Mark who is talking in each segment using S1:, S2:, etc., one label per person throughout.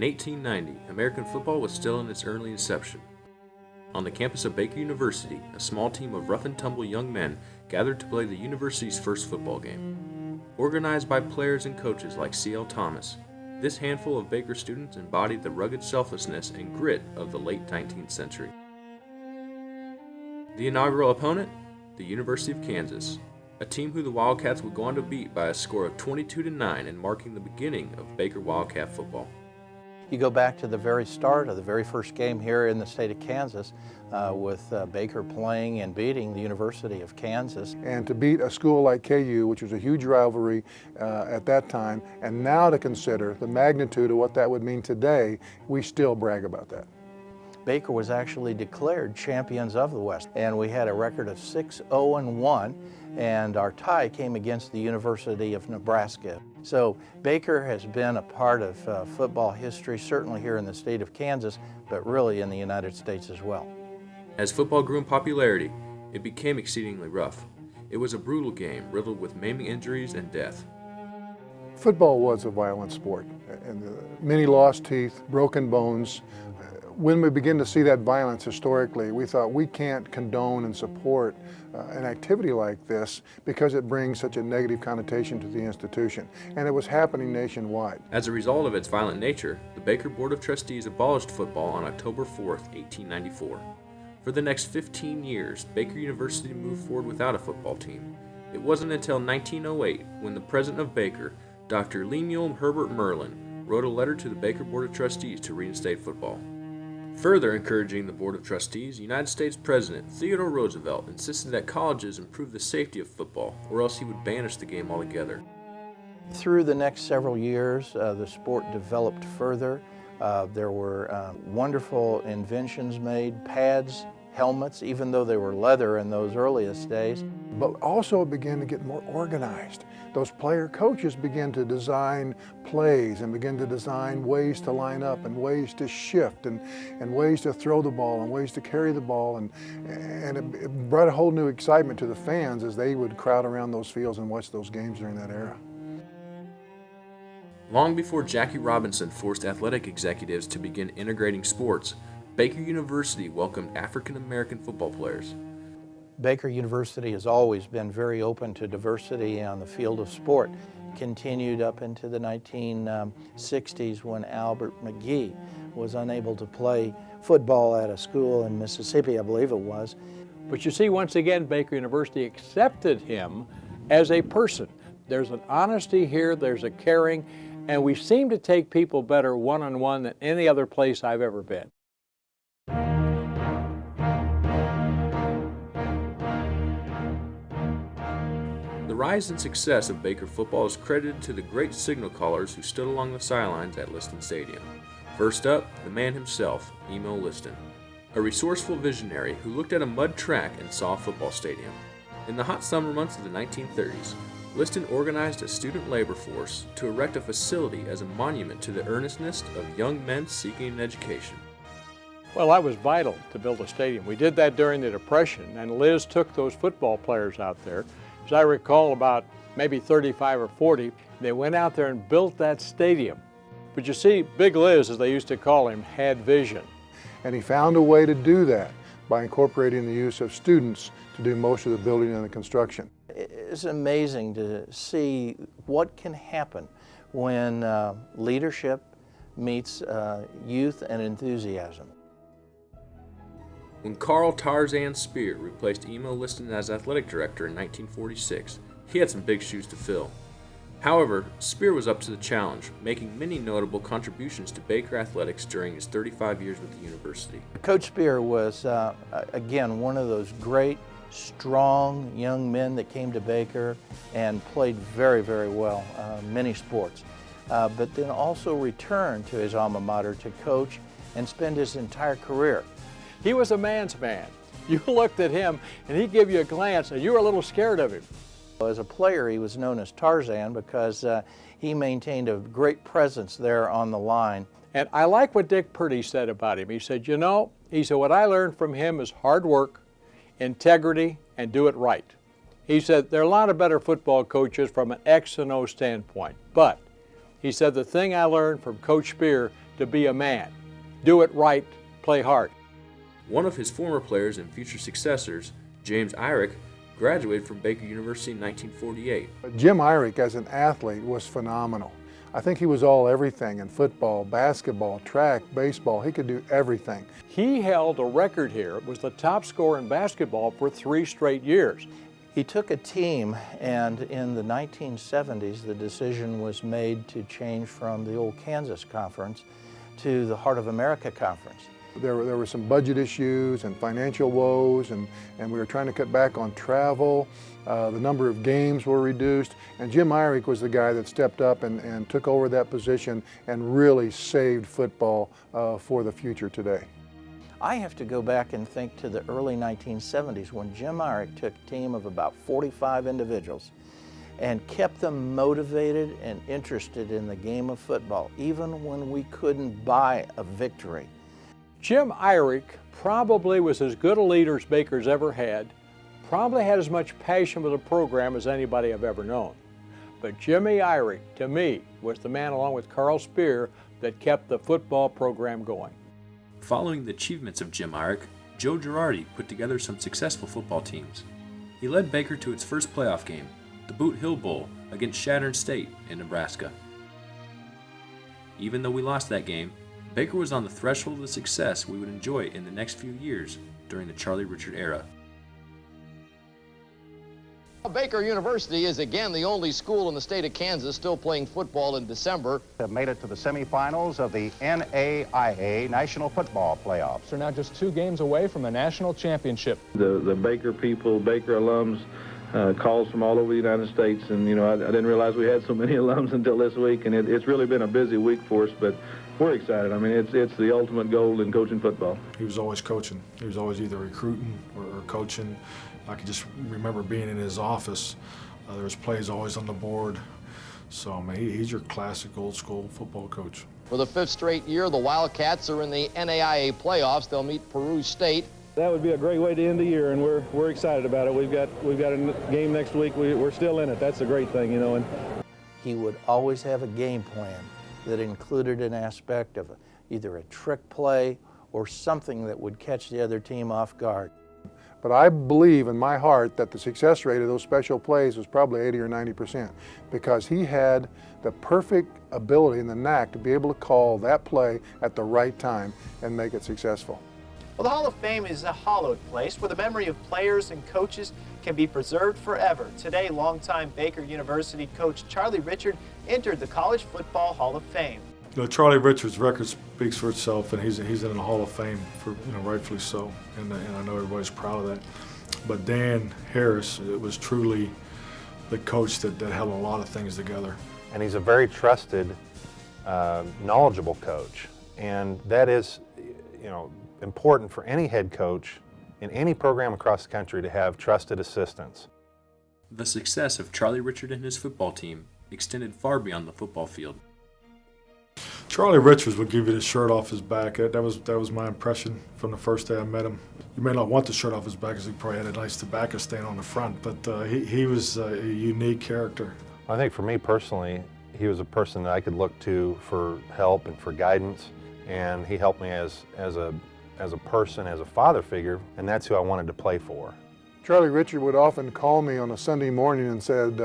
S1: 1890, American football was still in its early inception. On the campus of Baker University, a small team of rough-and-tumble young men gathered to play the university's first football game. Organized by players and coaches like C.L. Thomas, this handful of Baker students embodied the rugged selflessness and grit of the late 19th century. The inaugural opponent? The University of Kansas, a team who the Wildcats would go on to beat by a score of 22-9 and marking the beginning of Baker Wildcat football.
S2: You go back to the very start of the very first game here in the state of Kansas with Baker playing and beating the University of Kansas.
S3: And to beat a school like KU, which was a huge rivalry at that time, and now to consider the magnitude of what that would mean today, we still brag about that.
S2: Baker was actually declared champions of the West, and we had a record of 6-0-1, and our tie came against the University of Nebraska. So Baker has been a part of football history, certainly here in the state of Kansas, but really in the United States as well.
S1: As football grew in popularity, it became exceedingly rough. It was a brutal game, riddled with maiming injuries and death.
S3: Football was a violent sport, and many lost teeth, broken bones. When we begin to see that violence historically, we thought we can't condone and support an activity like this because it brings such a negative connotation to the institution. And it was happening nationwide.
S1: As a result of its violent nature, the Baker Board of Trustees abolished football on October 4, 1894. For the next 15 years, Baker University moved forward without a football team. It wasn't until 1908 when the president of Baker, Dr. Lemuel Herbert Merlin, wrote a letter to the Baker Board of Trustees to reinstate football. Further encouraging the Board of Trustees, United States President Theodore Roosevelt insisted that colleges improve the safety of football, or else he would banish the game altogether.
S2: Through the next several years, the sport developed further. There were wonderful inventions made, pads, helmets, even though they were leather in those earliest days.
S3: But also it began to get more organized. Those player coaches began to design plays and begin to design ways to line up and ways to shift and ways to throw the ball and ways to carry the ball. And it brought a whole new excitement to the fans as they would crowd around those fields and watch those games during that era.
S1: Long before Jackie Robinson forced athletic executives to begin integrating sports, Baker University welcomed African American football players.
S2: Baker University has always been very open to diversity on the field of sport. Continued up into the 1960s when Albert McGee was unable to play football at a school in Mississippi, I believe it was.
S4: But you see, once again, Baker University accepted him as a person. There's an honesty here, there's a caring, and we seem to take people better one-on-one than any other place I've ever been.
S1: The rise and success of Baker football is credited to the great signal callers who stood along the sidelines at Liston Stadium. First up, the man himself, Emo Liston, a resourceful visionary who looked at a mud track and saw a football stadium. In the hot summer months of the 1930s, Liston organized a student labor force to erect a facility as a monument to the earnestness of young men seeking an education.
S4: Well, that was vital to build a stadium. We did that during the Depression, and Liz took those football players out there. As I recall, about maybe 35 or 40, they went out there and built that stadium. But you see, Big Liz, as they used to call him, had vision.
S3: And he found a way to do that by incorporating the use of students to do most of the building and the construction.
S2: It's amazing to see what can happen when leadership meets youth and enthusiasm.
S1: When Carl Tarzan Spear replaced Emo Liston as athletic director in 1946, he had some big shoes to fill. However, Spear was up to the challenge, making many notable contributions to Baker athletics during his 35 years with the university.
S2: Coach Spear was, again, one of those great, strong young men that came to Baker and played very, very well, many sports, but then also returned to his alma mater to coach and spend his entire career.
S4: He was a man's man. You looked at him and he gave you a glance and you were a little scared of him.
S2: As a player, he was known as Tarzan because he maintained a great presence there on the line.
S4: And I like what Dick Purdy said about him. He said, you know, what I learned from him is hard work, integrity, and do it right. He said, there are a lot of better football coaches from an X and O standpoint, but he said, the thing I learned from Coach Spear to be a man. Do it right, play hard.
S1: One of his former players and future successors, James Erik, graduated from Baker University in 1948.
S3: Jim Erik as an athlete was phenomenal. I think he was all everything in football, basketball, track, baseball. He could do everything.
S4: He held a record here, was the top scorer in basketball for 3 straight years.
S2: He took a team, and in the 1970s, the decision was made to change from the old Kansas Conference to the Heart of America Conference.
S3: There were some budget issues and financial woes, and we were trying to cut back on travel. The number of games were reduced, and Jim Erik was the guy that stepped up and took over that position and really saved football for the future today.
S2: I have to go back and think to the early 1970s when Jim Erik took a team of about 45 individuals and kept them motivated and interested in the game of football, even when we couldn't buy a victory.
S4: Jim Erik probably was as good a leader as Baker's ever had, probably had as much passion for the program as anybody I've ever known. But Jimmy Erik, to me, was the man along with Carl Spear that kept the football program going.
S1: Following the achievements of Jim Erik, Joe Girardi put together some successful football teams. He led Baker to its first playoff game, the Boot Hill Bowl against Shattern State in Nebraska. Even though we lost that game, Baker was on the threshold of the success we would enjoy in the next few years during the Charlie Richard era.
S5: Baker University is again the only school in the state of Kansas still playing football in December.
S6: Have made it to the semifinals of the NAIA National Football Playoffs.
S7: They're now just 2 games away from a national championship.
S8: The Baker people, Baker alums, calls from all over the United States, and I didn't realize we had so many alums until this week, and it's really been a busy week for us, but we're excited. I mean, it's the ultimate goal in coaching football.
S9: He was always coaching. He was always either recruiting or coaching. I can just remember being in his office. There was plays always on the board. So, I mean, he's your classic old school football coach.
S5: For the 5th straight year, the Wildcats are in the NAIA playoffs. They'll meet Peru State.
S8: That would be a great way to end the year, and we're excited about it. We've got a game next week. We're still in it. That's a great thing, And
S2: He would always have a game plan that included an aspect of either a trick play or something that would catch the other team off guard.
S3: But I believe in my heart that the success rate of those special plays was probably 80 or 90% because he had the perfect ability and the knack to be able to call that play at the right time and make it successful.
S10: Well, the Hall of Fame is a hallowed place where the memory of players and coaches can be preserved forever. Today, longtime Baker University coach Charlie Richard entered the College Football Hall of Fame.
S9: Charlie Richard's record speaks for itself, and he's in the Hall of Fame for rightfully so, and I know everybody's proud of that. But Dan Harris, it was truly the coach that held a lot of things together.
S6: And he's a very trusted, knowledgeable coach, and that is, important for any head coach in any program across the country to have trusted assistants.
S1: The success of Charlie Richard and his football team extended far beyond the football field.
S9: Charlie Richards would give you the shirt off his back. That was my impression from the first day I met him. You may not want the shirt off his back because he probably had a nice tobacco stain on the front, but he was a unique character.
S6: I think for me personally, he was a person that I could look to for help and for guidance, and he helped me as a person, as a father figure, and that's who I wanted to play for.
S3: Charlie Richard would often call me on a Sunday morning and said,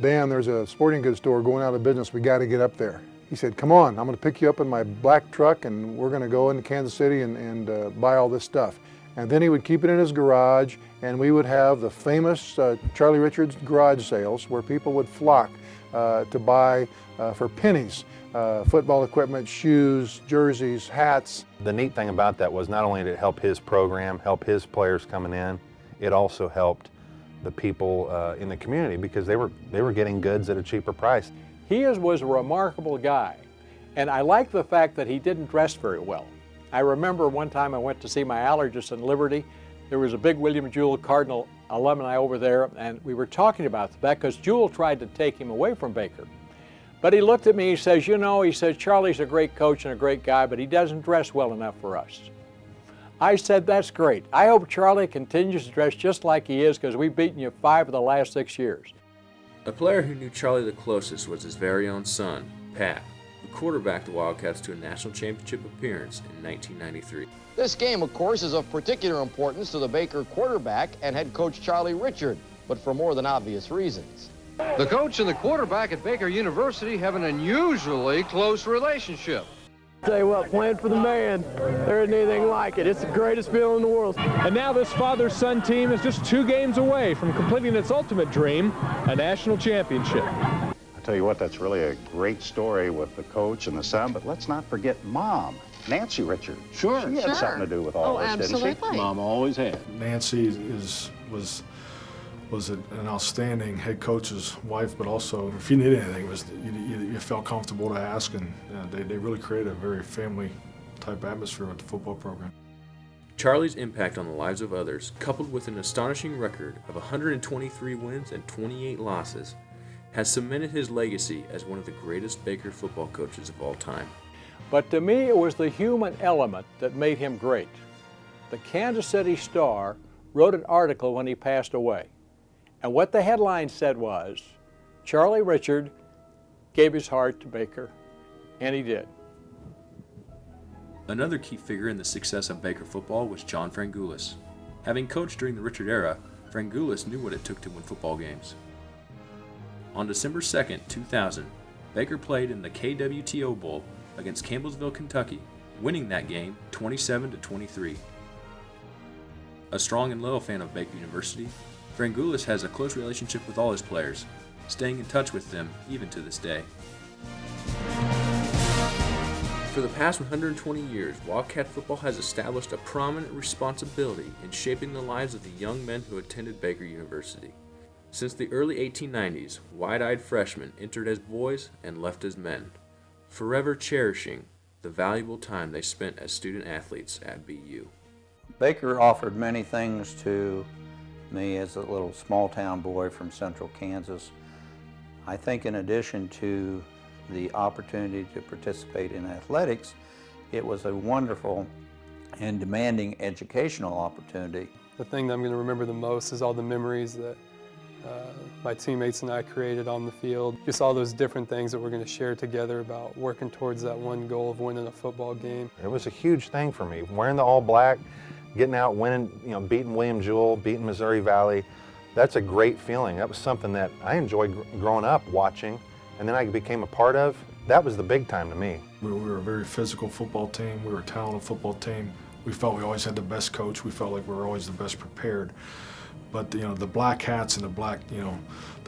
S3: Dan, there's a sporting goods store going out of business. We got to get up there. He said, come on, I'm going to pick you up in my black truck and we're going to go into Kansas City and buy all this stuff. And then he would keep it in his garage, and we would have the famous Charlie Richards garage sales where people would flock to buy for pennies football equipment, shoes, jerseys, hats.
S6: The neat thing about that was not only did it help his program, help his players coming in, it also helped the people in the community because they were getting goods at a cheaper price.
S4: He was a remarkable guy, and I like the fact that he didn't dress very well. I remember one time I went to see my allergist in Liberty. There was a big William Jewell Cardinal alumni over there, and we were talking about that because Jewell tried to take him away from Baker. But he looked at me, he says, he says, Charlie's a great coach and a great guy, but he doesn't dress well enough for us. I said, that's great. I hope Charlie continues to dress just like he is because we've beaten you 5 of the last 6 years.
S1: A player who knew Charlie the closest was his very own son, Pat, who quarterbacked the Wildcats to a national championship appearance in 1993.
S5: This game, of course, is of particular importance to the Baker quarterback and head coach Charlie Richard, but for more than obvious reasons.
S11: The coach and the quarterback at Baker University have an unusually close relationship.
S12: Tell you what, playing for the man, there isn't anything like it. It's the greatest feeling in the world.
S7: And now this father-son team is just 2 games away from completing its ultimate dream, a national championship.
S13: I tell you what, that's really a great story with the coach and the son, but let's not forget Mom, Nancy Richard.
S12: Sure.
S13: She had something to do with all this, didn't she?
S12: Mom always had.
S9: Nancy was an outstanding head coach's wife, but also if you needed anything, you felt comfortable to ask, and they really created a very family-type atmosphere with the football program.
S1: Charlie's impact on the lives of others, coupled with an astonishing record of 123 wins and 28 losses, has cemented his legacy as one of the greatest Baker football coaches of all time.
S4: But to me, it was the human element that made him great. The Kansas City Star wrote an article when he passed away. And what the headline said was, Charlie Richard gave his heart to Baker, and he did.
S1: Another key figure in the success of Baker football was John Coulis. Having coached during the Richard era, Coulis knew what it took to win football games. On December 2, 2000, Baker played in the KWTO Bowl against Campbellsville, Kentucky, winning that game 27-23. A strong and loyal fan of Baker University, Coulis has a close relationship with all his players, staying in touch with them even to this day. For the past 120 years, Wildcat football has established a prominent responsibility in shaping the lives of the young men who attended Baker University. Since the early 1890s, wide-eyed freshmen entered as boys and left as men, forever cherishing the valuable time they spent as student athletes at BU.
S2: Baker offered many things to me as a little small-town boy from central Kansas. I think in addition to the opportunity to participate in athletics, it was a wonderful and demanding educational opportunity.
S14: The thing that I'm going to remember the most is all the memories that my teammates and I created on the field. Just all those different things that we're going to share together about working towards that one goal of winning a football game.
S6: It was a huge thing for me, wearing the all black, getting out, winning, beating William Jewell, beating Missouri Valley. That's a great feeling. That was something that I enjoyed growing up watching, and then I became a part of. That was the big time to me.
S9: We were a very physical football team. We were a talented football team. We felt we always had the best coach. We felt like we were always the best prepared. But the black hats and the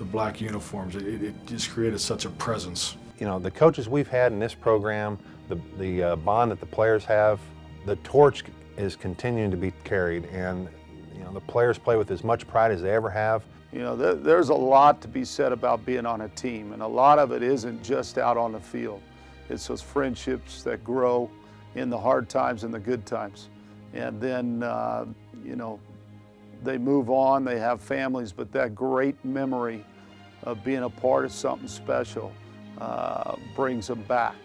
S9: black uniforms, it just created such a presence.
S6: The coaches we've had in this program, the bond that the players have, the torch is continuing to be carried, and the players play with as much pride as they ever have.
S15: There's a lot to be said about being on a team, and a lot of it isn't just out on the field. It's those friendships that grow in the hard times and the good times. And then, they move on, they have families, but that great memory of being a part of something special brings them back.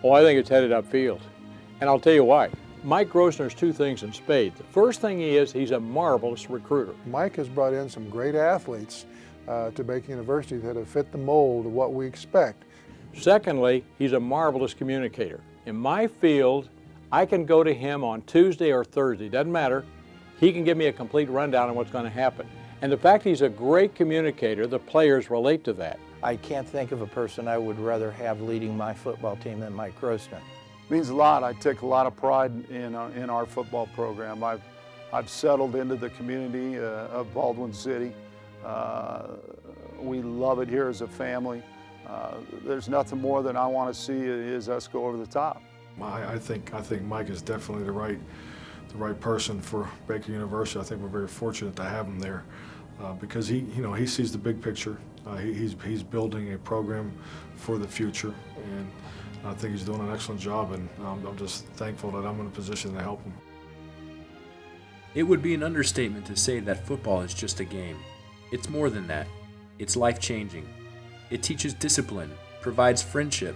S4: Oh, I think it's headed upfield. And I'll tell you why. Mike Grosner's 2 things in spades. The first thing he's a marvelous recruiter.
S3: Mike has brought in some great athletes to Baker University that have fit the mold of what we expect.
S4: Secondly, he's a marvelous communicator. In my field, I can go to him on Tuesday or Thursday, doesn't matter. He can give me a complete rundown on what's going to happen. And the fact he's a great communicator, the players relate to that.
S2: I can't think of a person I would rather have leading my football team than Mike Grosner.
S15: Means a lot. I take a lot of pride in our football program. I've settled into the community of Baldwin City. We love it here as a family. There's nothing more than I want to see is us go over the top.
S9: I think Mike is definitely the right person for Baker University. I think we're very fortunate to have him there because he sees the big picture. He's building a program for the future, and I think he's doing an excellent job, and I'm just thankful that I'm in a position to help him.
S1: It would be an understatement to say that football is just a game. It's more than that. It's life-changing. It teaches discipline, provides friendship,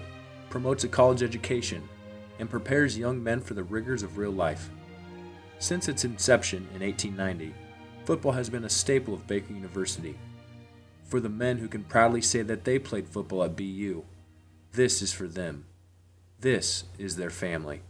S1: promotes a college education, and prepares young men for the rigors of real life. Since its inception in 1890, football has been a staple of Baker University. For the men who can proudly say that they played football at BU, this is for them. This is their family.